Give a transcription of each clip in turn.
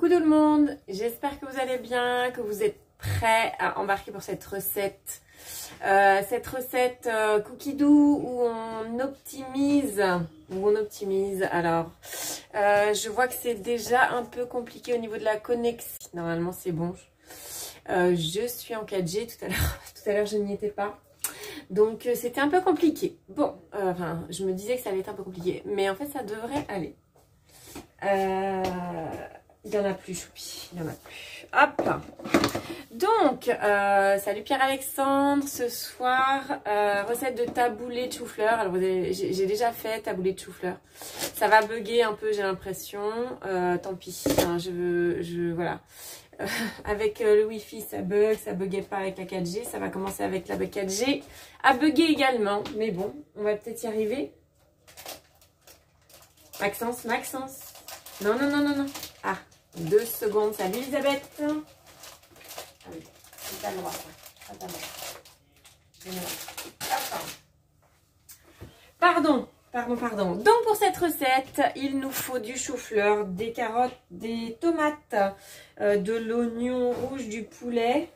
Coucou tout le monde, j'espère que vous allez bien, que vous êtes prêts à embarquer pour cette recette. Cookie doux où on optimise. Alors, je vois que c'est déjà un peu compliqué au niveau de la connexion. Normalement c'est bon. Je suis en 4G tout à l'heure je n'y étais pas. Donc c'était un peu compliqué. Bon, enfin je me disais que ça allait être un peu compliqué, mais en fait ça devrait aller. Il n'y en a plus, choupi, il n'y en a plus. Hop. Donc, salut Pierre-Alexandre. Ce soir, recette de taboulé de chou-fleur. Alors, j'ai déjà fait taboulé de chou-fleur. Ça va bugger un peu, j'ai l'impression. Tant pis. Hein, voilà. Avec le Wi-Fi, ça buguait pas avec la 4G. Ça va commencer avec la 4G à bugger également. Mais bon, on va peut-être y arriver. Maxence. Non. Ah, 2 secondes. Salut Elisabeth. Ah oui, c'est pas le droit. Pardon. Donc pour cette recette, il nous faut du chou-fleur, des carottes, des tomates, de l'oignon rouge, du poulet,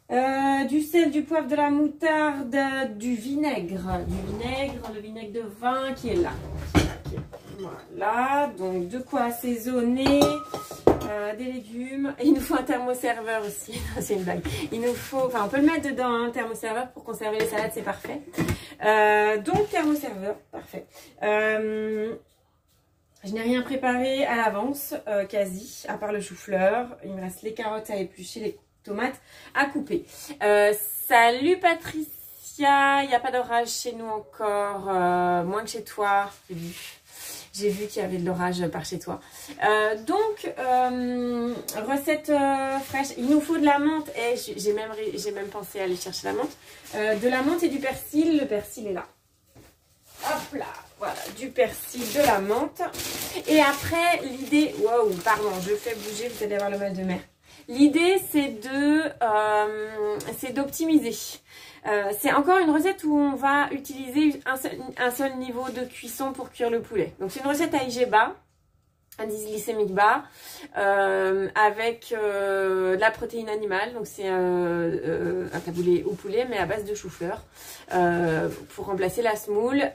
du sel, du poivre, de la moutarde, du vinaigre. Le vinaigre de vin qui est là. Voilà, donc de quoi assaisonner, des légumes. Et il nous faut un thermoserveur aussi. C'est une blague. Il nous faut, enfin on peut le mettre dedans, un thermoserveur pour conserver les salades, c'est parfait. Donc thermoserveur, parfait. Je n'ai rien préparé à l'avance, quasi, à part le chou-fleur. Il me reste les carottes à éplucher, les tomates à couper. Salut Patricia, il n'y a pas d'orage chez nous encore, moins que chez toi, j'ai vu qu'il y avait de l'orage par chez toi. Recette fraîche. Il nous faut de la menthe. Et j'ai même pensé à aller chercher la menthe. De la menthe et du persil. Le persil est là. Hop là. Voilà, du persil, de la menthe. Et après, l'idée... Wow, pardon, je fais bouger, vous allez avoir le mal de mer. L'idée, c'est d'optimiser. C'est encore une recette où on va utiliser un seul niveau de cuisson pour cuire le poulet. Donc c'est une recette à IG bas, indice glycémique bas, avec de la protéine animale. Donc c'est un taboulé au poulet mais à base de chou-fleur pour remplacer la semoule.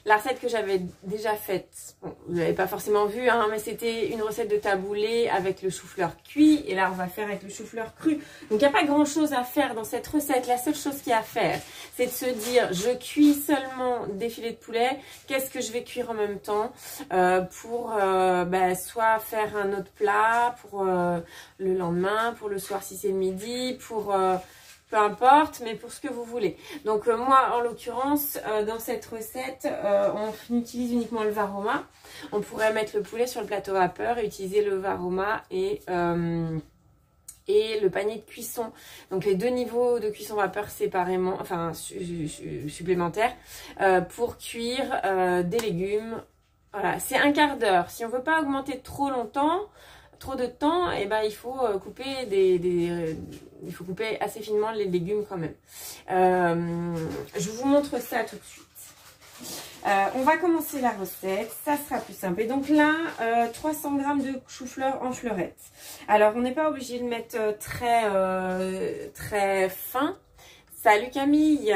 La recette que j'avais déjà faite, bon, vous n'avez pas forcément vu, hein, mais c'était une recette de taboulé avec le chou-fleur cuit. Et là, on va faire avec le chou-fleur cru. Donc, il n'y a pas grand-chose à faire dans cette recette. La seule chose qu'il y a à faire, c'est de se dire, je cuis seulement des filets de poulet. Qu'est-ce que je vais cuire en même temps pour soit faire un autre plat pour le lendemain, pour le soir si c'est le midi, pour... peu importe, mais pour ce que vous voulez. Donc moi, en l'occurrence, dans cette recette, on utilise uniquement le varoma. On pourrait mettre le poulet sur le plateau vapeur et utiliser le varoma et le panier de cuisson. Donc les 2 niveaux de cuisson vapeur séparément, enfin supplémentaires, pour cuire des légumes. Voilà, c'est un quart d'heure. Si on veut pas augmenter trop de temps, et ben il faut couper il faut couper assez finement les légumes quand même. Je vous montre ça tout de suite. On va commencer la recette, ça sera plus simple. Et donc là, 300 g de chou-fleur en fleurettes. Alors on n'est pas obligé de mettre très fin. Salut Camille.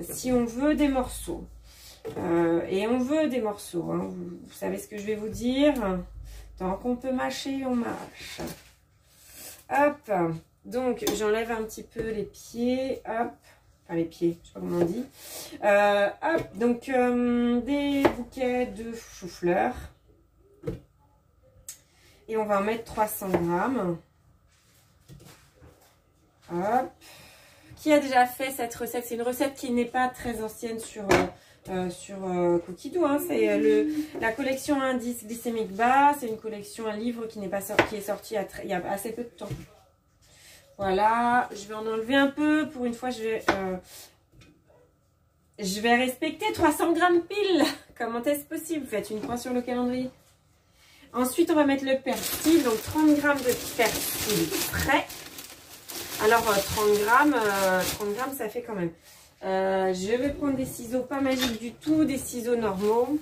Si on veut des morceaux, et on veut des morceaux, hein, vous savez ce que je vais vous dire. Tant qu'on peut mâcher, on mâche. Hop. Donc, j'enlève un petit peu les pieds. Hop. Enfin, les pieds, je sais pas comment on dit. Hop. Donc, des bouquets de chou-fleur. Et on va en mettre 300 g. Hop. Qui a déjà fait cette recette? C'est une recette qui n'est pas très ancienne sur Cookie doux, hein. C'est la collection indice glycémique bas. C'est une collection, un livre qui est sorti il y a assez peu de temps. Voilà, je vais en enlever un peu. Pour une fois, je vais respecter 300 g pile. Comment est-ce possible? Faites une croix sur le calendrier. Ensuite, on va mettre le persil. Donc 30 g de persil frais. Alors 30 g, ça fait quand même. Je vais prendre des ciseaux pas magiques du tout, des ciseaux normaux.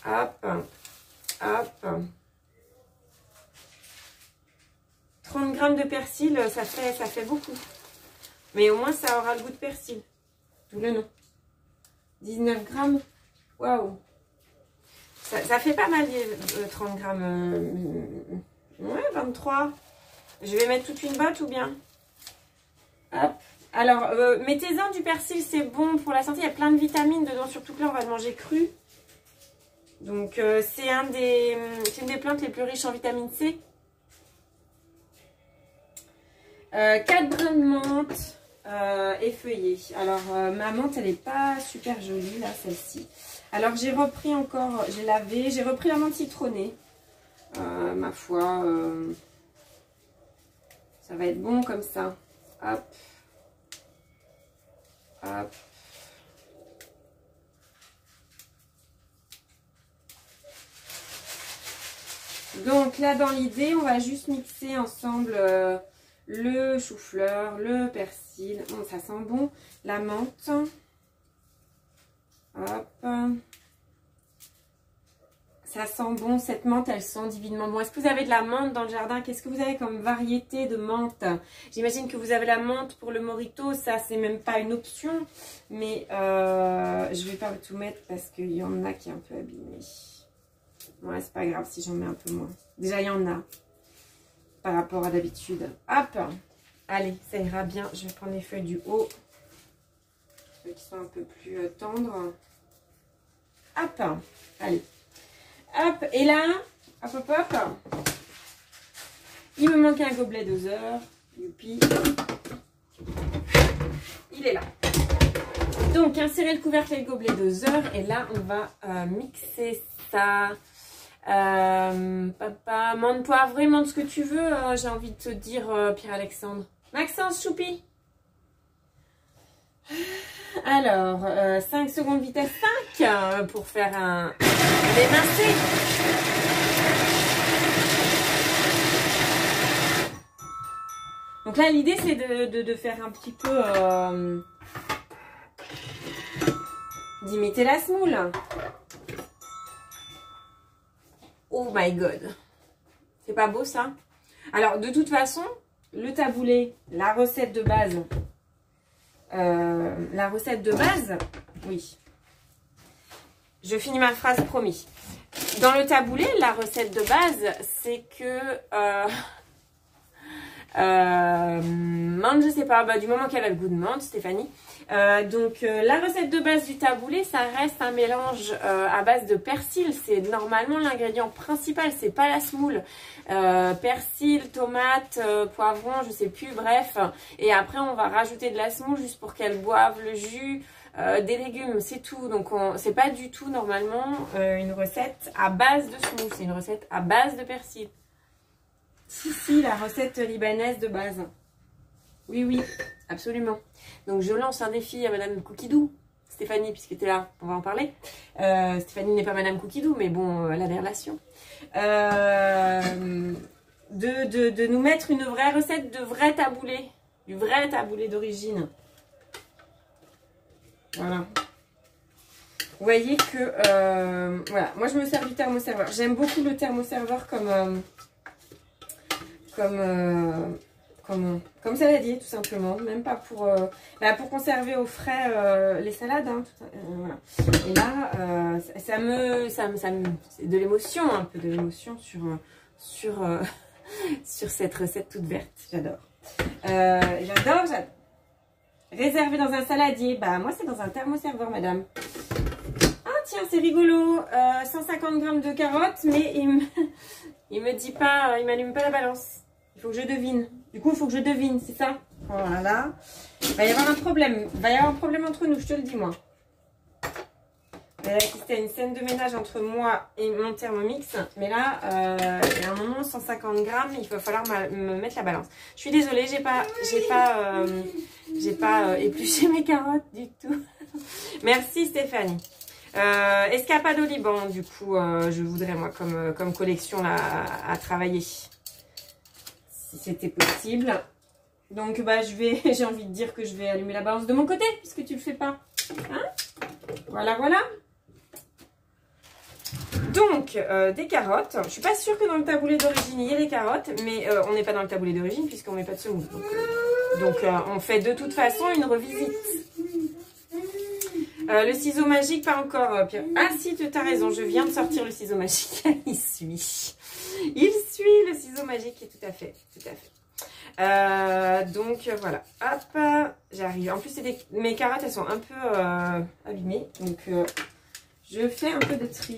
Hop, hop. 30 grammes de persil, ça fait beaucoup. Mais au moins, ça aura le goût de persil. D'où le nom. 19 grammes. Waouh. Ça fait pas mal, 30 grammes. Ouais, 23. Je vais mettre toute une botte ou bien? Hop. Alors, mettez-en du persil, c'est bon pour la santé. Il y a plein de vitamines dedans, surtout que là, on va le manger cru. Donc, c'est une des plantes les plus riches en vitamine C. 4 brins de menthe effeuillés. Alors, ma menthe, elle n'est pas super jolie, là, celle-ci. Alors, j'ai repris encore, j'ai lavé, j'ai repris la menthe citronnée. Ma foi, ça va être bon comme ça. Hop. Hop. Donc là, dans l'idée, on va juste mixer ensemble le chou-fleur, le persil. Bon, ça sent bon. La menthe. Hop. Ça sent bon. Cette menthe, elle sent divinement bon. Est-ce que vous avez de la menthe dans le jardin? Qu'est-ce que vous avez comme variété de menthe? J'imagine que vous avez la menthe pour le mojito. Ça, c'est même pas une option. Mais je vais pas tout mettre parce qu'il y en a qui est un peu abîmé. Ouais, c'est pas grave si j'en mets un peu moins. Déjà, il y en a par rapport à d'habitude. Hop. Allez, ça ira bien. Je vais prendre les feuilles du haut. Ceux qui sont un peu plus tendres. Hop. Allez. Hop. Et là, hop, hop, hop. Il me manque un gobelet doseur. Youpi. Il est là. Donc, insérer le couvercle et le gobelet doseur. Et là, on va mixer ça. Papa, menthe poivrée, menthe ce que tu veux, j'ai envie de te dire, Pierre-Alexandre. Maxence, choupi. Alors, 5 secondes vitesse 5 pour faire un émincé. Donc là, l'idée, c'est de faire un petit peu... d'imiter la semoule. Oh my god. C'est pas beau ça? Alors de toute façon, le taboulé, la recette de base. Oui. Je finis ma phrase, promis. Dans le taboulé, la recette de base, c'est que... menthe, je sais pas, bah, du moment qu'elle a le goût de menthe, Stéphanie. Donc la recette de base du taboulé, ça reste un mélange à base de persil. C'est normalement l'ingrédient principal, c'est pas la semoule. Persil, tomate, poivron, je sais plus, bref. Et après on va rajouter de la semoule juste pour qu'elle boive le jus, des légumes, c'est tout. Donc c'est pas du tout normalement une recette à base de semoule, c'est une recette à base de persil. Si, la recette libanaise de base. Oui, oui, absolument. Donc, je lance un défi à Madame Cookidou. Stéphanie, puisque tu es là, on va en parler. Stéphanie n'est pas Madame Cookidou, mais bon, elle a des relations. De nous mettre une vraie recette de vrai taboulé. Du vrai taboulé d'origine. Voilà. Vous voyez que... voilà, moi, je me sers du thermoserveur. J'aime beaucoup le thermoserveur comme saladier tout simplement, même pas pour conserver au frais les salades, hein, voilà. Et là c'est de l'émotion, un peu de l'émotion sur cette recette toute verte. J'adore. J'adore. Réservé dans un saladier, bah moi c'est dans un thermoserveur, madame. Ah tiens, c'est rigolo. 150 grammes de carottes, mais il me dit pas, il m'allume pas la balance. Il faut que je devine. Du coup, il faut que je devine, c'est ça? Voilà. Il va y avoir un problème. Il va y avoir un problème entre nous, je te le dis, moi. Il va y avoir une scène de ménage entre moi et mon Thermomix. Mais là, il y a un moment, 150 grammes, il va falloir me mettre la balance. Je suis désolée, j'ai pas épluché mes carottes du tout. Merci, Stéphanie. Escapade au Liban, du coup, je voudrais, moi, comme collection là, à travailler. Si c'était possible. Donc bah j'ai envie de dire que je vais allumer la balance de mon côté puisque tu le fais pas. Hein? Voilà, voilà. Donc, des carottes. Je suis pas sûre que dans le taboulé d'origine, il y ait des carottes. Mais on n'est pas dans le taboulé d'origine puisqu'on met pas de semoule. Donc on fait de toute façon une revisite. Le ciseau magique, pas encore, Pierre. Ah si, tu as raison, je viens de sortir le ciseau magique. Il suit. Il suit le ciseau magique, tout à fait. Tout à fait. Donc voilà. Hop, j'arrive. En plus, mes carottes, elles sont un peu abîmées. Donc je fais un peu de tri.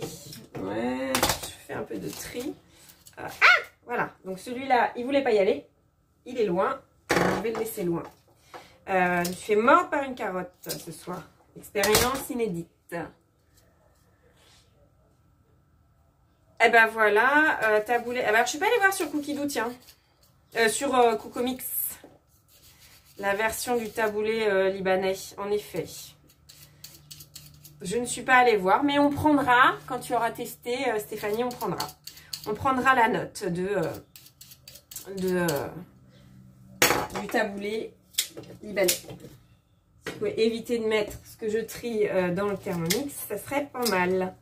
Ouais, je fais un peu de tri. Voilà. Donc celui-là, il voulait pas y aller. Il est loin. Je vais le laisser loin. Je suis morte par une carotte ce soir. Expérience inédite. Et ben voilà, taboulé. Alors, je suis pas allée voir sur Cookidoo, tiens. Sur Cookomix. La version du taboulé libanais, en effet. Je ne suis pas allée voir, mais on prendra, quand tu auras testé, Stéphanie, on prendra. On prendra la note du taboulé libanais. Si vous pouvez éviter de mettre ce que je trie dans le Thermomix, ça serait pas mal.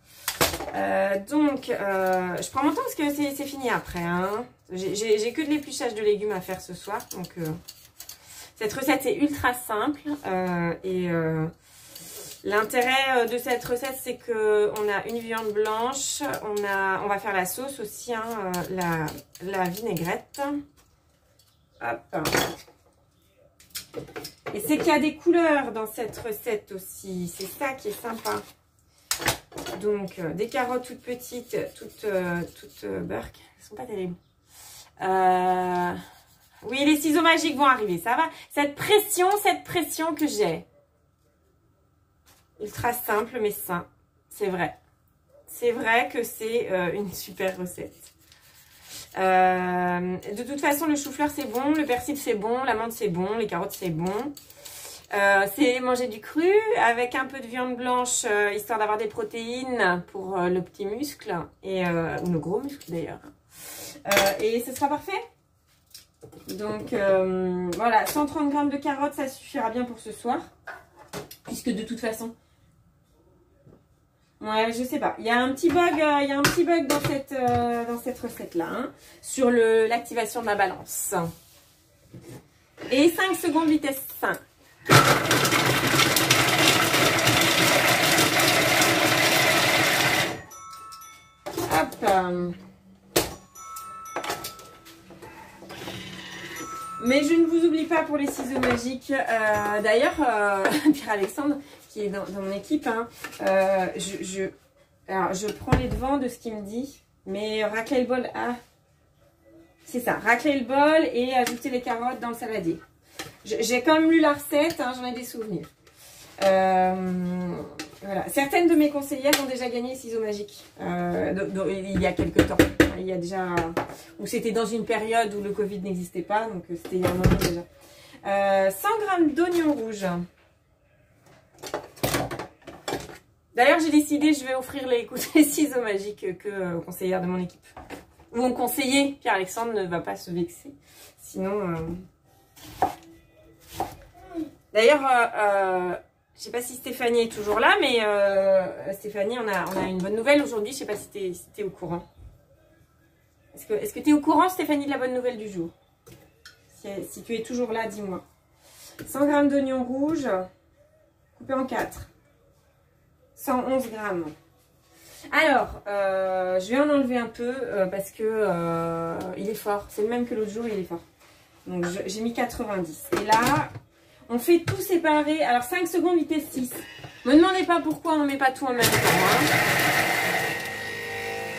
Donc, je prends mon temps parce que c'est fini après. Hein. J'ai que de l'épluchage de légumes à faire ce soir. Donc, cette recette est ultra simple. L'intérêt de cette recette, c'est qu'on a une viande blanche. On va faire la sauce aussi, hein, la vinaigrette. Hop. Et c'est qu'il y a des couleurs dans cette recette aussi. C'est ça qui est sympa. Donc, des carottes toutes petites, toutes burk. Elles sont pas terribles. Oui, les ciseaux magiques vont arriver. Ça va. Cette pression que j'ai. Ultra simple, mais sain. C'est vrai. C'est vrai que c'est une super recette. De toute façon, le chou-fleur c'est bon, le persil c'est bon, l'amande c'est bon, les carottes c'est bon. C'est manger du cru avec un peu de viande blanche, histoire d'avoir des protéines pour le petit muscle, ou le gros muscle d'ailleurs. Et ce sera parfait. Donc voilà, 130 g de carottes, ça suffira bien pour ce soir. Puisque de toute façon... Ouais, je sais pas. Il y a un petit bug, dans cette recette-là, hein, sur l'activation de la balance. Et 5 secondes vitesse 5. Hop. Mais je ne vous oublie pas pour les ciseaux magiques. D'ailleurs, Pierre-Alexandre, qui est dans mon équipe, hein, alors, je prends les devants de ce qu'il me dit. Mais racler le bol, c'est ça, racler le bol et ajouter les carottes dans le saladier. J'ai quand même lu la recette, hein, j'en ai des souvenirs. Voilà. Certaines de mes conseillères ont déjà gagné les ciseaux magiques il y a quelques temps. Il y a déjà... Où c'était dans une période où le Covid n'existait pas, donc c'était il y a un moment déjà. 100 g d'oignons rouges. D'ailleurs, j'ai décidé, je vais offrir les ciseaux magiques aux conseillères de mon équipe. Ou mon conseiller, Pierre-Alexandre, ne va pas se vexer. Sinon... D'ailleurs, je ne sais pas si Stéphanie est toujours là, mais Stéphanie, on a une bonne nouvelle aujourd'hui. Je ne sais pas si tu es au courant. Est-ce que tu es au courant, Stéphanie, de la bonne nouvelle du jour? Si tu es toujours là, dis-moi. 100 g d'oignons rouges coupés en 4. 111 g. Alors, je vais en enlever un peu parce que il est fort. C'est le même que l'autre jour, il est fort. Donc, j'ai mis 90. Et là... On fait tout séparer. Alors 5 secondes vitesse 6. Me demandez pas pourquoi on ne met pas tout en même temps. Hein.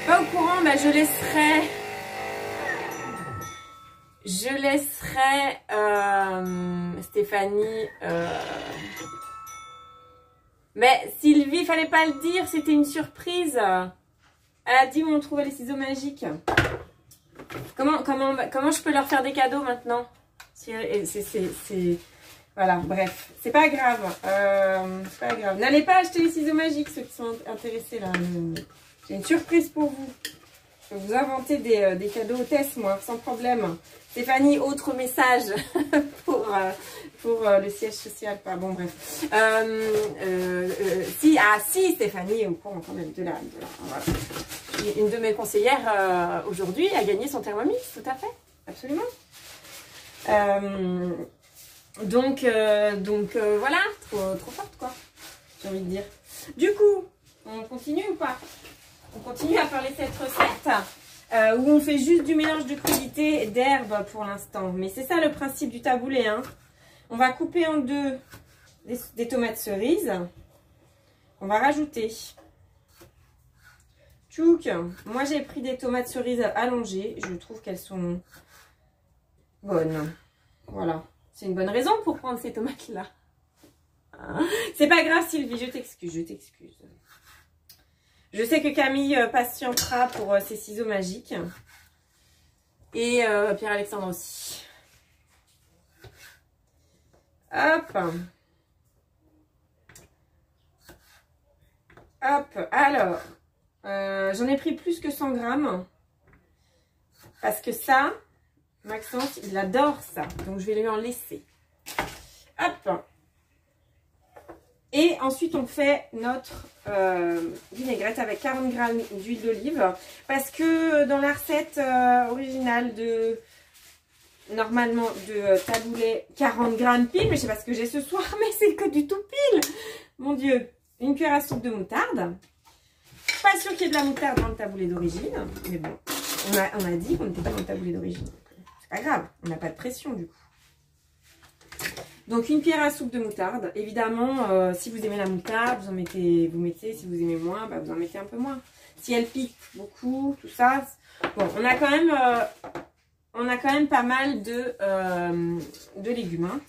Pas au courant, bah, je laisserai Stéphanie. Mais Sylvie, fallait pas le dire, c'était une surprise. Elle a dit où on trouvait les ciseaux magiques. Comment je peux leur faire des cadeaux maintenant? Voilà, bref, c'est pas grave. C'est pas grave. N'allez pas acheter les ciseaux magiques, ceux qui sont intéressés là. J'ai une surprise pour vous. vous inventer des cadeaux hôtesses, moi, sans problème. Stéphanie, autre message pour le siège social. Pas bon, bref. Si, Stéphanie est au courant quand même de la voilà. Une de mes conseillères aujourd'hui a gagné son Thermomix, tout à fait, absolument. Donc voilà, trop forte quoi, j'ai envie de dire. Du coup, on continue ou pas? On continue à parler de cette recette où on fait juste du mélange de crudités et d'herbes pour l'instant. Mais c'est ça le principe du taboulé, hein. On va couper en deux des tomates cerises. On va rajouter. Tchouk. Moi j'ai pris des tomates cerises allongées. Je trouve qu'elles sont bonnes. Voilà. C'est une bonne raison pour prendre ces tomates-là. C'est pas grave Sylvie, je t'excuse, je t'excuse. Je sais que Camille patientera pour ses ciseaux magiques. Et Pierre-Alexandre aussi. Hop. Hop. Alors, j'en ai pris plus que 100 grammes. Parce que ça, Maxence, il adore ça. Donc, je vais lui en laisser. Hop. Et ensuite, on fait notre vinaigrette avec 40 grammes d'huile d'olive. Parce que dans la recette originale normalement de taboulé, 40 grammes pile. Mais je sais pas ce que j'ai ce soir, mais c'est que du tout pile. Mon Dieu. Une cuillère à soupe de moutarde. Pas sûr qu'il y ait de la moutarde dans le taboulé d'origine. Mais bon, on a dit qu'on n'était pas dans le taboulé d'origine. C'est pas grave, on n'a pas de pression du coup. Donc une cuillère à soupe de moutarde. Évidemment, si vous aimez la moutarde, vous mettez. Si vous aimez moins, bah, vous en mettez un peu moins. Si elle pique beaucoup, tout ça. Bon, on a quand même pas mal de légumes. Hein.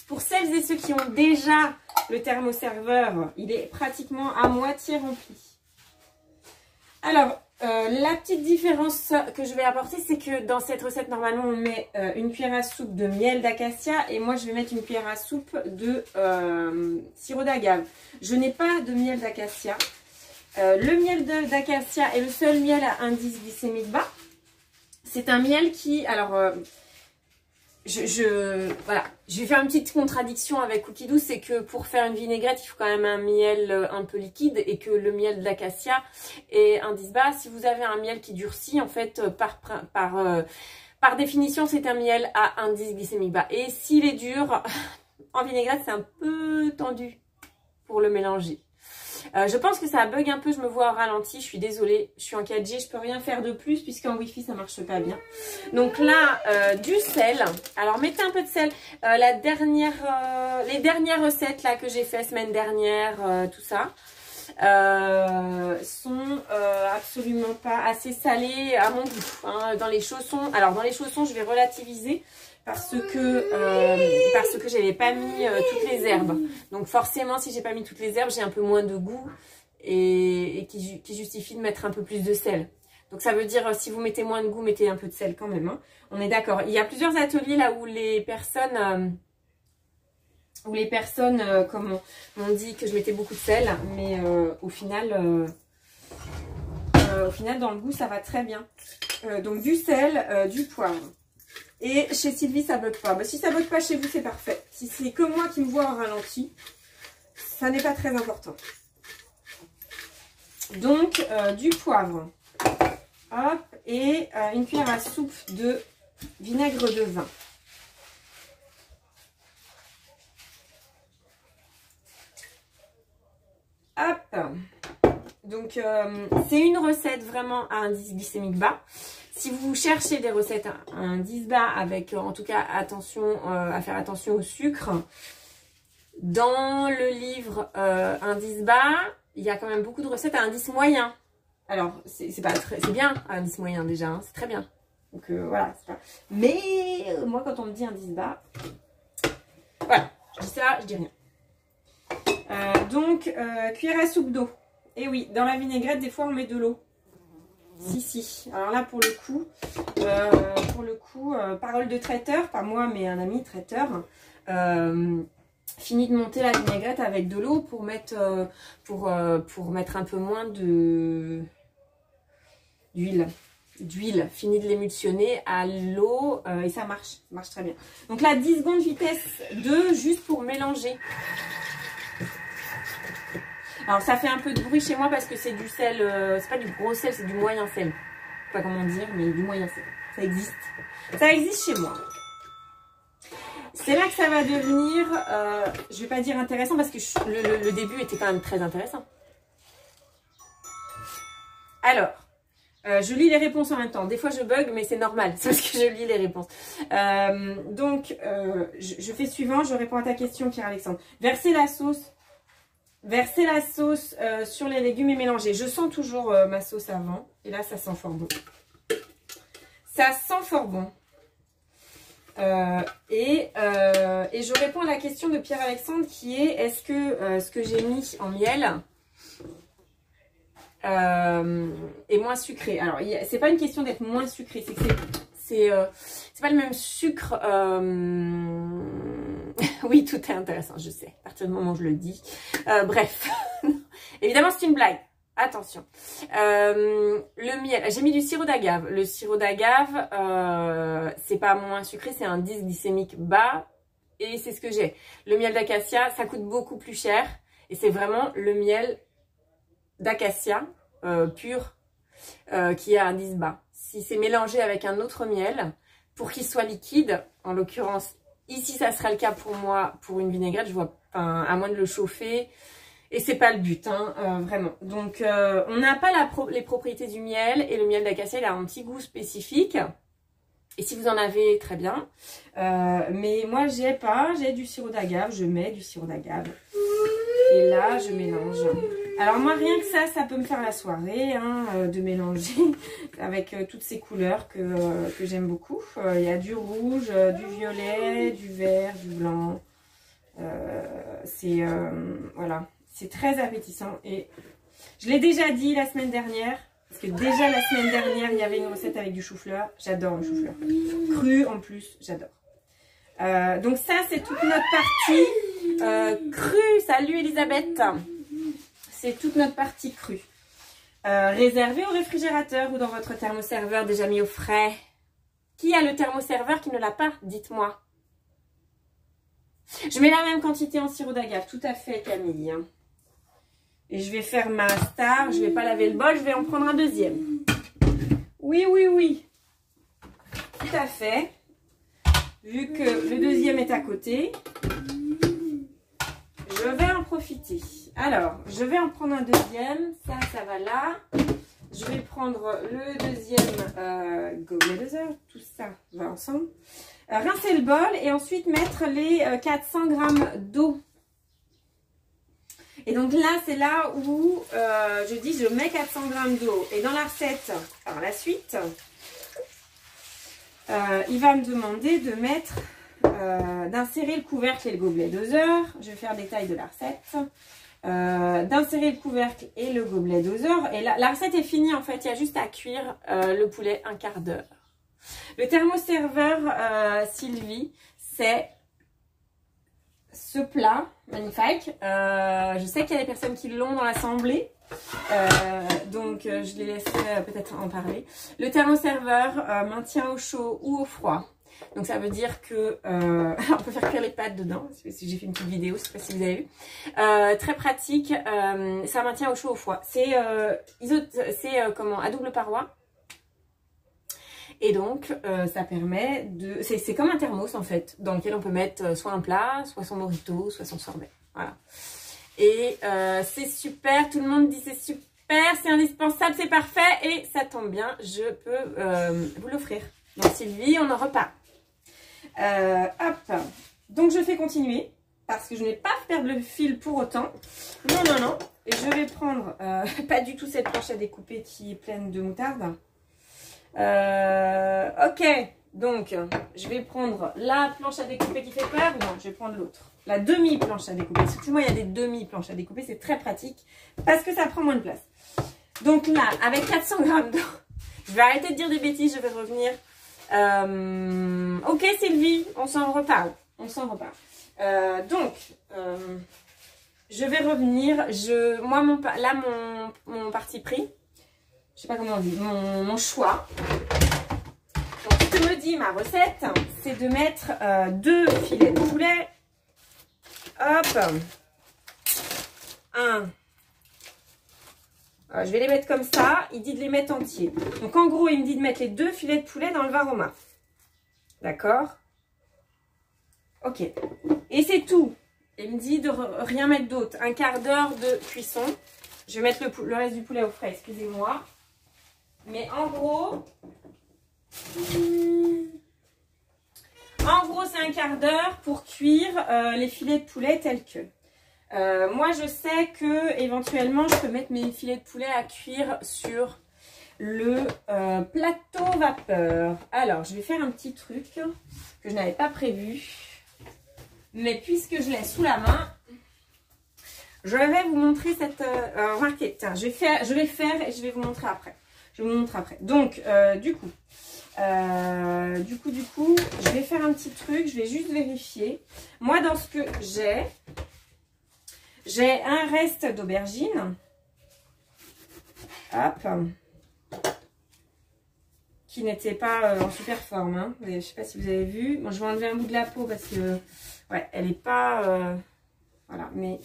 Pour celles et ceux qui ont déjà le thermoserveur, il est pratiquement à moitié rempli. Alors, la petite différence que je vais apporter, c'est que dans cette recette, normalement, on met une cuillère à soupe de miel d'acacia et moi, je vais mettre une cuillère à soupe de sirop d'agave. Je n'ai pas de miel d'acacia. Le miel d'acacia est le seul miel à indice glycémique bas. C'est un miel qui, alors, voilà, je vais faire une petite contradiction avec Cookie Doux, c'est que pour faire une vinaigrette, il faut quand même un miel un peu liquide et que le miel d'acacia est indice bas. Si vous avez un miel qui durcit, en fait, par définition, c'est un miel à indice glycémique bas. Et s'il est dur, en vinaigrette, c'est un peu tendu pour le mélanger. Je pense que ça bug un peu, je me vois au ralenti, je suis désolée, je suis en 4G, je peux rien faire de plus puisqu'en Wi-Fi ça marche pas bien. Donc là, du sel, alors mettez un peu de sel, les dernières recettes là que j'ai fait semaine dernière, tout ça, sont absolument pas assez salées à mon goût. Hein. Dans les chaussons, alors dans les chaussons je vais relativiser. Parce que j'avais pas mis toutes les herbes. Donc forcément, si j'ai pas mis toutes les herbes, j'ai un peu moins de goût et qui justifie de mettre un peu plus de sel. Donc ça veut dire, si vous mettez moins de goût, mettez un peu de sel quand même. Hein. On est d'accord. Il y a plusieurs ateliers là où les personnes comme m'ont dit que je mettais beaucoup de sel. Mais au final, dans le goût, ça va très bien. Donc du sel, du poivre. Et chez Sylvie, ça bug pas. Bah, si ça bug pas chez vous, c'est parfait. Si c'est que moi qui me vois en ralenti, ça n'est pas très important. Donc, du poivre. Hop. Et une cuillère à soupe de vinaigre de vin. Hop. Donc, c'est une recette vraiment à indice glycémique bas. Si vous cherchez des recettes à indice bas avec en tout cas attention à faire attention au sucre, dans le livre indice bas, il y a quand même beaucoup de recettes à indice moyen. Alors c'est bien à indice moyen déjà, hein, c'est très bien. Donc voilà. Mais moi quand on me dit indice bas, voilà, je dis ça, je dis rien. Donc cuillère à soupe d'eau. Et oui, dans la vinaigrette des fois on met de l'eau. Si. Alors là, pour le coup, parole de traiteur, pas moi, mais un ami traiteur, finit de monter la vinaigrette avec de l'eau pour mettre un peu moins d'huile, fini de l'émulsionner à l'eau et ça marche très bien. Donc là 10 secondes vitesse 2 juste pour mélanger. Alors ça fait un peu de bruit chez moi parce que c'est du sel, c'est pas du gros sel, c'est du moyen sel. Je sais pas comment dire, mais du moyen sel. Ça existe chez moi. C'est là que ça va devenir, je vais pas dire intéressant parce que le début était quand même très intéressant. Alors, je lis les réponses en même temps. Des fois je bug, mais c'est normal, c'est parce que je lis les réponses. Donc, je fais suivant, je réponds à ta question, Pierre-Alexandre. Versez la sauce sur les légumes et mélanger. Je sens toujours ma sauce avant, et là ça sent fort bon. Ça sent fort bon. Et je réponds à la question de Pierre-Alexandre qui est est-ce que ce que j'ai mis en miel est moins sucré. Alors c'est pas une question d'être moins sucré, c'est que c'est pas le même sucre. Oui, tout est intéressant, je sais, à partir du moment où je le dis. Bref, évidemment c'est une blague. Attention, le miel, j'ai mis du sirop d'agave. Le sirop d'agave, c'est pas moins sucré, c'est un indice glycémique bas et c'est ce que j'ai. Le miel d'acacia, ça coûte beaucoup plus cher et c'est vraiment le miel d'acacia pur qui a un indice bas. Si c'est mélangé avec un autre miel, pour qu'il soit liquide, en l'occurrence ici ça sera le cas pour moi pour une vinaigrette, je vois, à moins de le chauffer. Et c'est pas le but, hein, vraiment. Donc, on n'a pas les propriétés du miel. Et le miel d'acacia, il a un petit goût spécifique. Et si vous en avez, très bien. Mais moi, j'ai du sirop d'agave. Je mets du sirop d'agave. Et là, je mélange. Alors moi, rien que ça peut me faire la soirée, hein, de mélanger avec toutes ces couleurs que j'aime beaucoup. Il y a du rouge, du violet, du vert, du blanc. Voilà. C'est très appétissant et je l'ai déjà dit la semaine dernière, parce que déjà la semaine dernière, il y avait une recette avec du chou-fleur. J'adore le chou-fleur. Cru en plus, j'adore. Donc ça, c'est toute notre partie crue. Salut Elisabeth. C'est toute notre partie crue. Réservée au réfrigérateur ou dans votre thermoserveur déjà mis au frais. Qui a le thermoserveur qui ne l'a pas? Dites-moi. Je mets la même quantité en sirop d'agave, tout à fait Camille. Et je vais faire ma star, je ne vais pas laver le bol, je vais en prendre un deuxième. Oui, oui, oui. Tout à fait. Vu que le deuxième est à côté, je vais en profiter. Alors, je vais en prendre un deuxième, ça va là. Je vais prendre le deuxième gobelet doseur, tout ça va ensemble. Rincer le bol et ensuite mettre les 400 g d'eau. Et donc là, c'est là où je dis je mets 400 g d'eau. Et dans la recette, par la suite, il va me demander de mettre, d'insérer le couvercle et le gobelet doseur. Je vais faire détail de la recette. D'insérer le couvercle et le gobelet doseur. Et la recette est finie en fait, il y a juste à cuire le poulet un quart d'heure. Le thermoserveur Sylvie, c'est ce plat magnifique. Je sais qu'il y a des personnes qui l'ont dans l'assemblée, donc je les laisserai peut-être en parler. Le thermoserveur maintient au chaud ou au froid. Donc ça veut dire que on peut faire cuire les pâtes dedans. J'ai fait une petite vidéo, je ne sais pas si vous avez vu. Très pratique. Ça maintient au chaud ou au froid. C'est à double paroi. Et donc, ça permet de... C'est comme un thermos, en fait, dans lequel on peut mettre soit un plat, soit son burrito, soit son sorbet. Voilà. Et c'est super. Tout le monde dit c'est super, c'est indispensable, c'est parfait. Et ça tombe bien, je peux vous l'offrir. Donc, Sylvie, on en reparle. Hop. Donc, je fais continuer, parce que je n'ai pas perdre le fil pour autant. Non, non, non. Et je vais prendre, pas du tout cette planche à découper qui est pleine de moutarde. Ok, donc je vais prendre la planche à découper qui fait peur. Non, je vais prendre l'autre, la demi-planche à découper. Excusez-moi, il y a des demi-planches à découper, c'est très pratique parce que ça prend moins de place. Donc là, avec 400 g d'eau, je vais arrêter de dire des bêtises, je vais revenir. Ok Sylvie, on s'en reparle. On s'en reparle. Je vais revenir. Moi, mon parti pris, je sais pas comment on dit, mon choix. Donc, ce que me dit ma recette, c'est de mettre 2 filets de poulet. Hop. 1. Je vais les mettre comme ça. Il dit de les mettre entiers. Donc, en gros, il me dit de mettre les 2 filets de poulet dans le Varoma. D'accord? Ok. Et c'est tout. Il me dit de rien mettre d'autre. Un quart d'heure de cuisson. Je vais mettre le reste du poulet au frais, excusez-moi. Mais en gros... c'est un quart d'heure pour cuire les filets de poulet tels que. Moi, je sais que éventuellement, je peux mettre mes filets de poulet à cuire sur le plateau vapeur. Alors, je vais faire un petit truc que je n'avais pas prévu. Mais puisque je l'ai sous la main, je vais vous montrer cette... remarquez, tiens, je vais faire et je vais vous montrer après. Je vais vous montrer après. Donc, du coup, je vais faire un petit truc. Je vais juste vérifier. Moi, dans ce que j'ai un reste d'aubergine. Hop. Qui n'était pas en super forme. Hein. Je ne sais pas si vous avez vu. Bon, je vais enlever un bout de la peau parce que, ouais, elle n'est pas... voilà, mais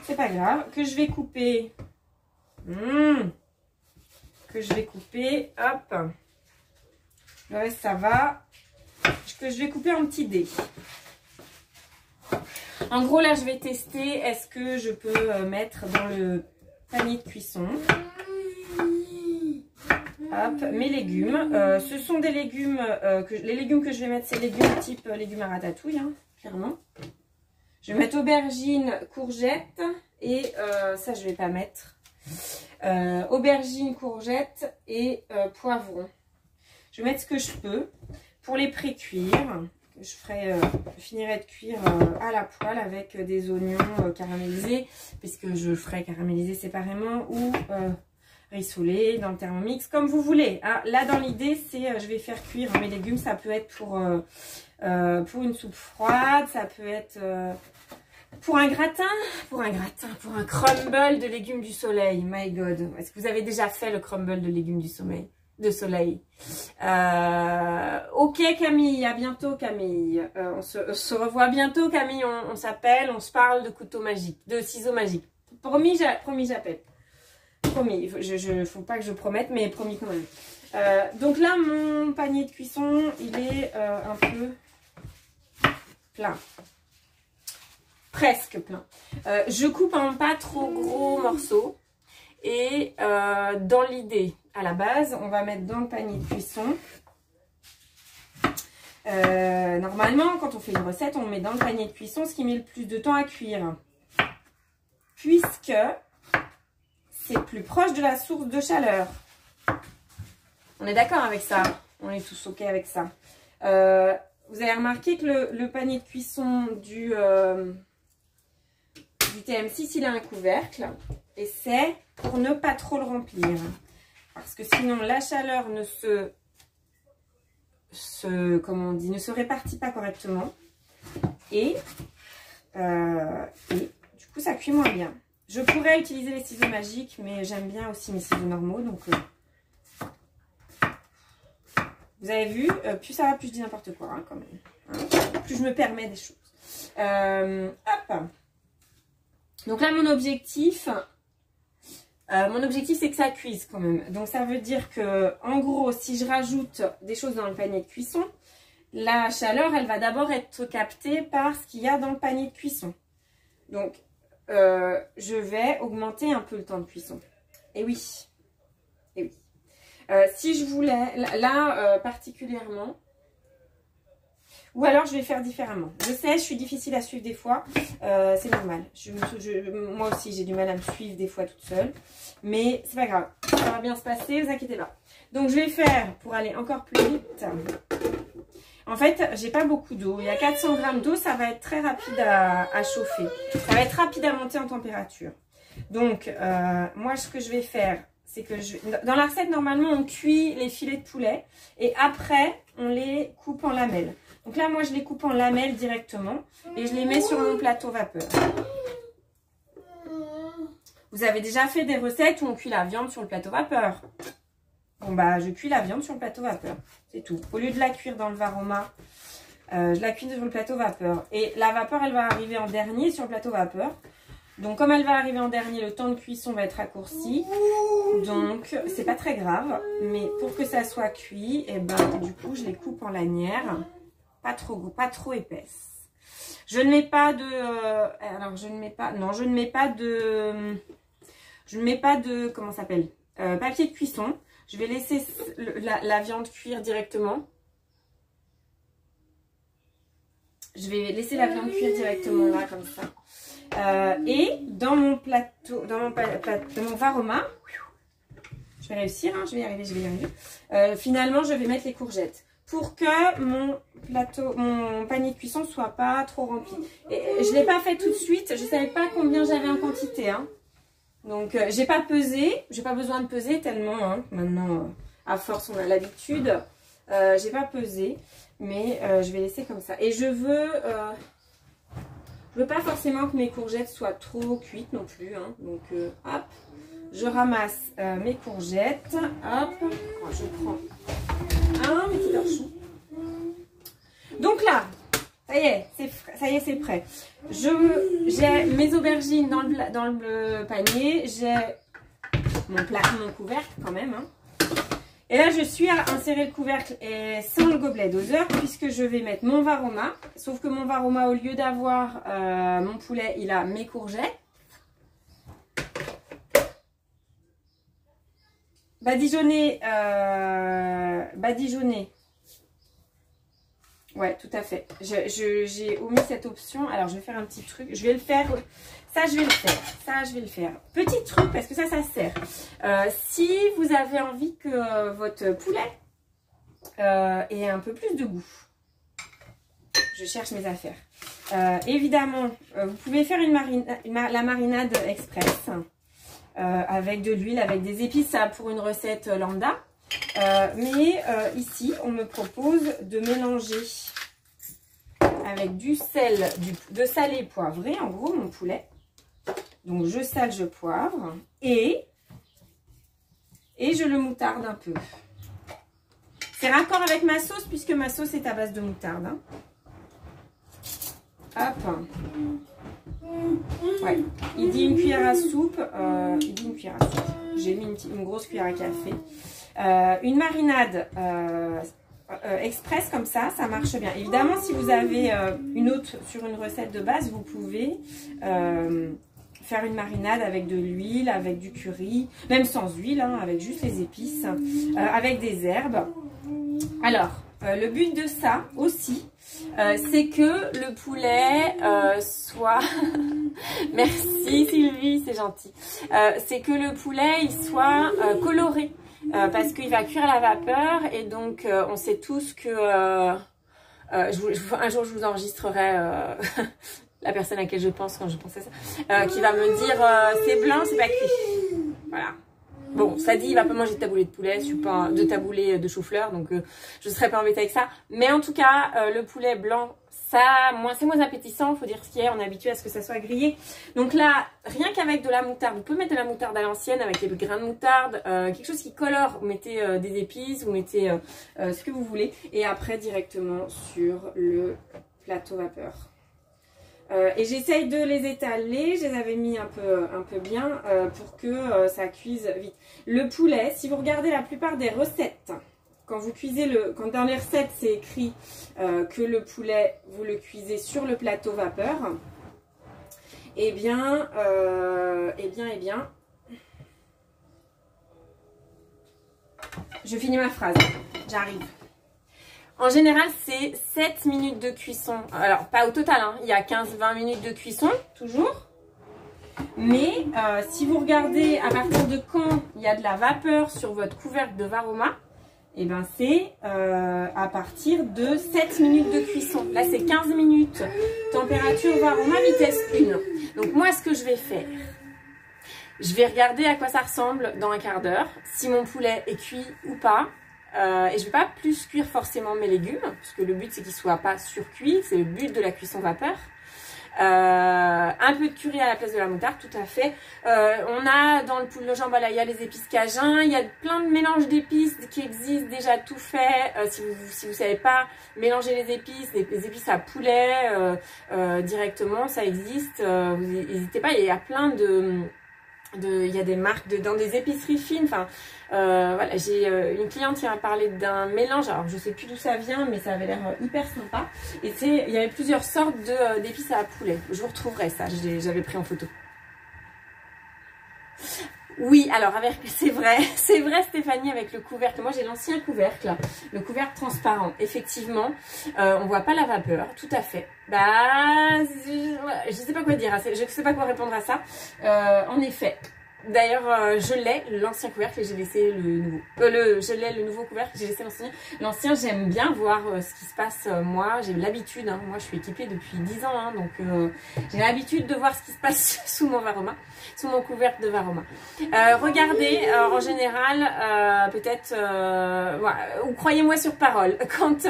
c'est pas grave. Que je vais couper. Que je vais couper. Hop. Le reste, ça va. Que je vais couper en petits dés. En gros, là, je vais tester. Est-ce que je peux mettre dans le panier de cuisson. Hop, mes légumes. Ce sont des légumes, les légumes que je vais mettre, c'est légumes type légumes à ratatouille, hein, clairement. Je vais mettre aubergines, courgettes et ça, je ne vais pas mettre. Aubergines, courgettes et poivrons. Je vais mettre ce que je peux pour les pré-cuire. Je finirai de cuire à la poêle avec des oignons caramélisés, puisque je ferai caraméliser séparément ou rissoler dans le Thermomix, comme vous voulez. Hein. Là, dans l'idée, c'est je vais faire cuire mes légumes. Ça peut être pour une soupe froide, ça peut être pour un gratin, pour un crumble de légumes du soleil. My God, est-ce que vous avez déjà fait le crumble de légumes du soleil? Ok Camille, à bientôt Camille. On se revoit bientôt Camille, on s'appelle, on se parle de couteau magique, de ciseaux magiques. Promis, j'appelle. Promis, faut pas que je promette, mais promis quand même. Donc là, mon panier de cuisson, il est un peu plein. Presque plein. Je coupe en pas trop gros morceaux. Et dans l'idée, à la base, on va mettre dans le panier de cuisson. Normalement, quand on fait une recette, on met dans le panier de cuisson ce qui met le plus de temps à cuire. Puisque c'est plus proche de la source de chaleur. On est d'accord avec ça? On est tous OK avec ça. Vous avez remarqué que le panier de cuisson du TM6, il a un couvercle. Et c'est pour ne pas trop le remplir. Parce que sinon, la chaleur ne se répartit pas correctement. Et du coup, ça cuit moins bien. Je pourrais utiliser les ciseaux magiques, mais j'aime bien aussi mes ciseaux normaux. Donc, vous avez vu, plus ça va, plus je dis n'importe quoi, hein, quand même. Hein, plus je me permets des choses. Hop. Donc là, mon objectif, c'est que ça cuise quand même. Donc, ça veut dire que, en gros, si je rajoute des choses dans le panier de cuisson, la chaleur, elle va d'abord être captée par ce qu'il y a dans le panier de cuisson. Donc, je vais augmenter un peu le temps de cuisson. Et oui. Et oui. Si je voulais, là, particulièrement, ou alors je vais faire différemment. Je sais, je suis difficile à suivre des fois. C'est normal. Moi aussi, j'ai du mal à me suivre des fois toute seule. Mais c'est pas grave. Ça va bien se passer, vous inquiétez pas. Donc, je vais faire, pour aller encore plus vite. En fait, j'ai pas beaucoup d'eau. Il y a 400 g d'eau. Ça va être très rapide à chauffer. Ça va être rapide à monter en température. Donc, moi, ce que je vais faire, c'est que dans la recette, normalement, on cuit les filets de poulet. Et après, on les coupe en lamelles. Donc là, moi, je les coupe en lamelles directement et je les mets sur mon plateau vapeur. Vous avez déjà fait des recettes où on cuit la viande sur le plateau vapeur? Bon bah je cuis la viande sur le plateau vapeur, c'est tout. Au lieu de la cuire dans le Varoma, je la cuis sur le plateau vapeur. Et la vapeur, elle va arriver en dernier sur le plateau vapeur. Donc comme elle va arriver en dernier, le temps de cuisson va être raccourci. Donc c'est pas très grave. Mais pour que ça soit cuit, et ben du coup je les coupe en lanières. Pas trop épaisses. Je ne mets pas de... alors je ne mets pas... Non, je ne mets pas de... Je ne mets pas de... Comment ça s'appelle papier de cuisson. Je vais laisser la viande cuire directement. Je vais laisser la viande cuire directement là, comme ça. Et dans mon plateau, dans mon Varoma, je vais réussir, hein, je vais y arriver. Finalement, je vais mettre les courgettes pour que mon panier de cuisson soit pas trop rempli. Et je ne l'ai pas fait tout de suite, je ne savais pas combien j'avais en quantité. Hein. Donc, j'ai pas pesé, j'ai pas besoin de peser tellement. Hein. Maintenant, à force, on a l'habitude. J'ai pas pesé, mais je vais laisser comme ça. Et je veux pas forcément que mes courgettes soient trop cuites non plus. Hein. Donc, hop, je ramasse mes courgettes. Hop, je prends un petit torchon. Donc là, ça y est, c'est prêt. J'ai mes aubergines dans le panier. J'ai mon couvercle quand même. Hein. Et là, je suis à insérer le couvercle et sans le gobelet doseur puisque je vais mettre mon Varoma. Sauf que mon Varoma, au lieu d'avoir mon poulet, il a mes courgettes. Badigeonné. Ouais, tout à fait. J'ai omis cette option. Alors, je vais faire un petit truc. Je vais le faire. Ça, je vais le faire. Ça, je vais le faire. Petit truc, parce que ça sert. Si vous avez envie que votre poulet ait un peu plus de goût. Je cherche mes affaires. Évidemment, vous pouvez faire la marinade express. Avec de l'huile, avec des épices, ça pour une recette lambda. Mais ici, on me propose de mélanger avec du sel, de salé poivré, en gros, mon poulet. Donc, je sale, je poivre et je le moutarde un peu. C'est raccord avec ma sauce, puisque ma sauce est à base de moutarde. Hein. Hop. Ouais, il dit une cuillère à soupe. J'ai mis une grosse cuillère à café. Une marinade express comme ça marche bien. Évidemment, si vous avez une autre sur une recette de base, vous pouvez faire une marinade avec de l'huile, avec du curry, même sans huile, hein, avec juste les épices, avec des herbes. Alors, le but de ça aussi, c'est que le poulet soit... Merci Sylvie, c'est gentil. C'est que le poulet il soit coloré. Parce qu'il va cuire à la vapeur et donc on sait tous que un jour je vous enregistrerai la personne à laquelle je pense quand je pense à ça, qui va me dire c'est blanc, c'est pas cuit. Voilà. Bon, ça dit il va pas manger de taboulé de poulet, de taboulé de chou-fleur, donc je serais pas embêtée avec ça. Mais en tout cas, le poulet blanc, c'est moins appétissant, faut dire ce qu'il y a, on est habitué à ce que ça soit grillé. Donc là, rien qu'avec de la moutarde, vous pouvez mettre de la moutarde à l'ancienne avec les grains de moutarde, quelque chose qui colore, vous mettez des épices, vous mettez ce que vous voulez. Et après, directement sur le plateau vapeur. Et j'essaye de les étaler, je les avais mis un peu bien pour que ça cuise vite. Le poulet, si vous regardez la plupart des recettes, quand vous cuisez quand dans les recettes c'est écrit que le poulet vous le cuisez sur le plateau vapeur, eh bien, je finis ma phrase, j'arrive. En général, c'est 7 minutes de cuisson. Alors, pas au total, hein. Il y a 15-20 minutes de cuisson, toujours. Mais si vous regardez à partir de quand il y a de la vapeur sur votre couvercle de Varoma, eh ben c'est à partir de 7 minutes de cuisson. Là, c'est 15 minutes. Température Varoma, vitesse 1. Donc, moi, ce que je vais faire, je vais regarder à quoi ça ressemble dans un quart d'heure, si mon poulet est cuit ou pas. Et je ne vais pas plus cuire forcément mes légumes, parce que le but c'est qu'ils ne soient pas surcuits, c'est le but de la cuisson vapeur. Un peu de curry à la place de la moutarde, tout à fait. On a dans le poulet jambon, là, il y a les épices cajun. Il y a plein de mélanges d'épices qui existent déjà tout fait. Si vous savez pas mélanger les épices à poulet directement, ça existe. Vous n'hésitez pas, il y a plein il y a des marques dans des épiceries fines. Enfin, voilà, j'ai une cliente qui m'a parlé d'un mélange. Alors, je sais plus d'où ça vient, mais ça avait l'air hyper sympa. Et il y avait plusieurs sortes d'épices à poulet. Je vous retrouverai ça. J'avais pris en photo. Oui, alors c'est vrai Stéphanie, avec le couvercle. Moi j'ai l'ancien couvercle, le couvercle transparent. Effectivement, on voit pas la vapeur, tout à fait. Bah, je sais pas quoi dire, je sais pas quoi répondre à ça. En effet. D'ailleurs, je l'ai, l'ancien couvercle, et j'ai laissé le nouveau. Je l'ai, le nouveau couvercle, j'ai laissé l'ancien. L'ancien, j'aime bien voir ce qui se passe. Moi, j'ai l'habitude, hein, moi je suis équipée depuis 10 ans, hein, donc j'ai l'habitude de voir ce qui se passe sous mon Varoma, sous mon couvercle de Varoma. Regardez, en général, peut-être, ou croyez-moi sur parole, quand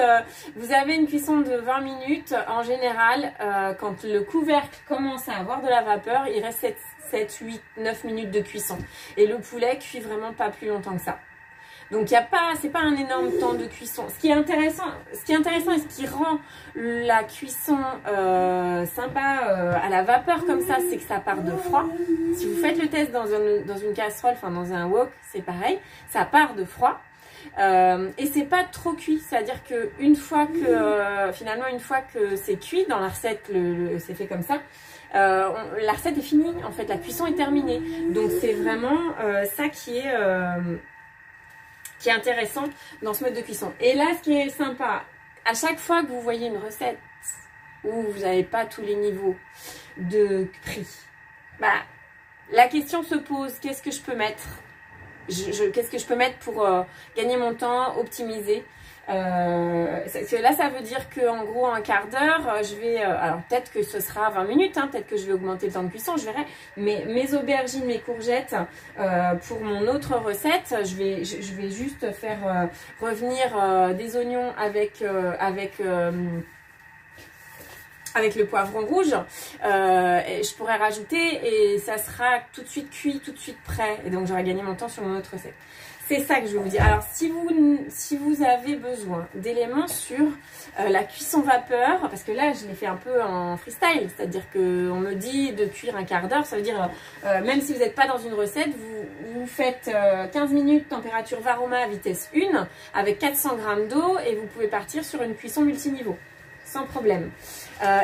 vous avez une cuisson de 20 minutes, en général, quand le couvercle commence à avoir de la vapeur, il reste 7, 8, 9 minutes de cuisson. Et le poulet cuit vraiment pas plus longtemps que ça. Donc c'est pas un énorme temps de cuisson. Ce qui est intéressant et ce qui rend la cuisson sympa à la vapeur comme ça, c'est que ça part de froid. Si vous faites le test dans une casserole, enfin dans un wok, c'est pareil, ça part de froid. Et c'est pas trop cuit, c'est-à-dire que une fois que c'est cuit dans la recette, c'est fait comme ça. La recette est finie, en fait, la cuisson est terminée. Donc c'est vraiment ça qui est intéressant dans ce mode de cuisson. Et là, ce qui est sympa, à chaque fois que vous voyez une recette où vous n'avez pas tous les niveaux de prix, bah, la question se pose, qu'est-ce que je peux mettre? Qu'est-ce que je peux mettre pour gagner mon temps, optimiser? Là, ça veut dire qu'en gros, un quart d'heure, je vais... alors, peut-être que ce sera 20 minutes, hein, peut-être que je vais augmenter le temps de cuisson, je verrai. Mais mes aubergines, mes courgettes, pour mon autre recette, je vais juste faire revenir des oignons avec le poivron rouge, et je pourrais rajouter et ça sera tout de suite cuit, tout de suite prêt. Et donc, j'aurai gagné mon temps sur mon autre recette. C'est ça que je vais vous dire. Alors, si vous avez besoin d'éléments sur la cuisson vapeur, parce que là, je l'ai fait un peu en freestyle, c'est-à-dire qu'on me dit de cuire un quart d'heure, ça veut dire, même si vous n'êtes pas dans une recette, vous faites 15 minutes température Varoma vitesse 1 avec 400 g d'eau et vous pouvez partir sur une cuisson multiniveau, sans problème.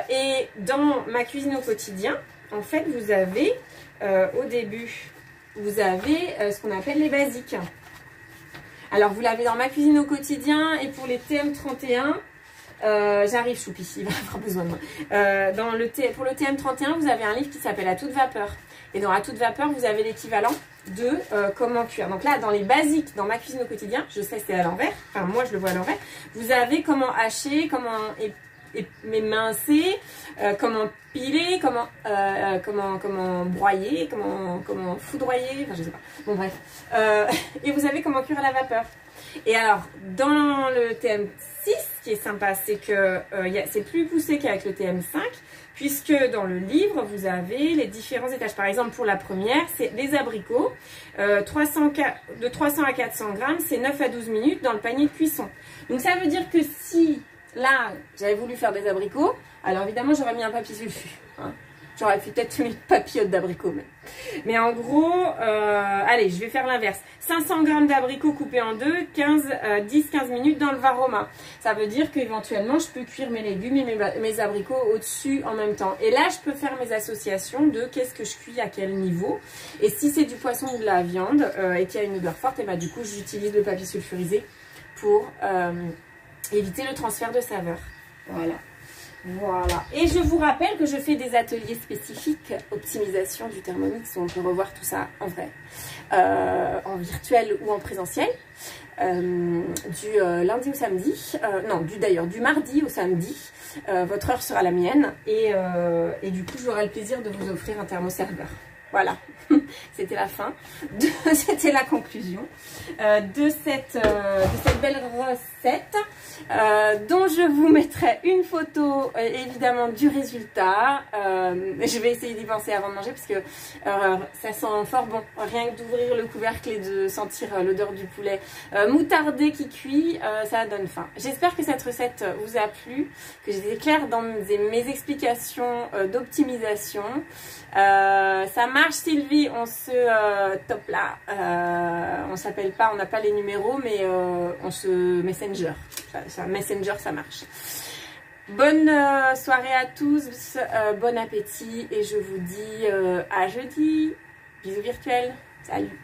Et dans ma cuisine au quotidien, en fait, vous avez, au début, vous avez ce qu'on appelle les basiques. Alors, vous l'avez dans ma cuisine au quotidien et pour les TM31, j'arrive, Choupi, il va avoir besoin de moi. Pour le TM31, vous avez un livre qui s'appelle À toute vapeur. Et dans À toute vapeur, vous avez l'équivalent de comment cuire. Donc là, dans les basiques, dans ma cuisine au quotidien, je sais c'est à l'envers, enfin moi je le vois à l'envers, vous avez comment hacher, comment m'émincer, comment piler, comment broyer, comment foudroyer, enfin je sais pas. Bon bref. Et vous avez comment cuire à la vapeur. Et alors, dans le TM6, ce qui est sympa, c'est que c'est plus poussé qu'avec le TM5, puisque dans le livre, vous avez les différents étages. Par exemple, pour la première, c'est les abricots, de 300 à 400 grammes, c'est 9 à 12 minutes dans le panier de cuisson. Donc ça veut dire que si... Là, j'avais voulu faire des abricots. Alors évidemment, j'aurais mis un papier sulfu. Hein. J'aurais peut-être mis une papillote d'abricots même. Mais en gros, allez, je vais faire l'inverse. 500 g d'abricots coupés en deux, 10-15 minutes dans le Varoma. Ça veut dire qu'éventuellement, je peux cuire mes légumes et mes abricots au-dessus en même temps. Et là, je peux faire mes associations de qu'est-ce que je cuis à quel niveau. Et si c'est du poisson ou de la viande et qu'il y a une odeur forte, et bah, du coup, j'utilise le papier sulfurisé pour... éviter le transfert de saveur. Voilà. Voilà. Et je vous rappelle que je fais des ateliers spécifiques optimisation du Thermomix où on peut revoir tout ça en vrai, en virtuel ou en présentiel, du lundi au samedi, du mardi au samedi. Votre heure sera la mienne et du coup j'aurai le plaisir de vous offrir un thermoserveur. Voilà, c'était la fin, c'était la conclusion de cette belle recette. dont je vous mettrai une photo évidemment du résultat. Je vais essayer d'y penser avant de manger parce que ça sent fort bon, rien que d'ouvrir le couvercle et de sentir l'odeur du poulet moutardé qui cuit, ça donne faim. J'espère que cette recette vous a plu, que j'étais claire dans mes explications d'optimisation. Ça marche Sylvie, on se top là, on s'appelle pas, on n'a pas les numéros mais on se messenger, messenger ça marche. Bonne soirée à tous, bon appétit et je vous dis à jeudi, bisous virtuels, salut.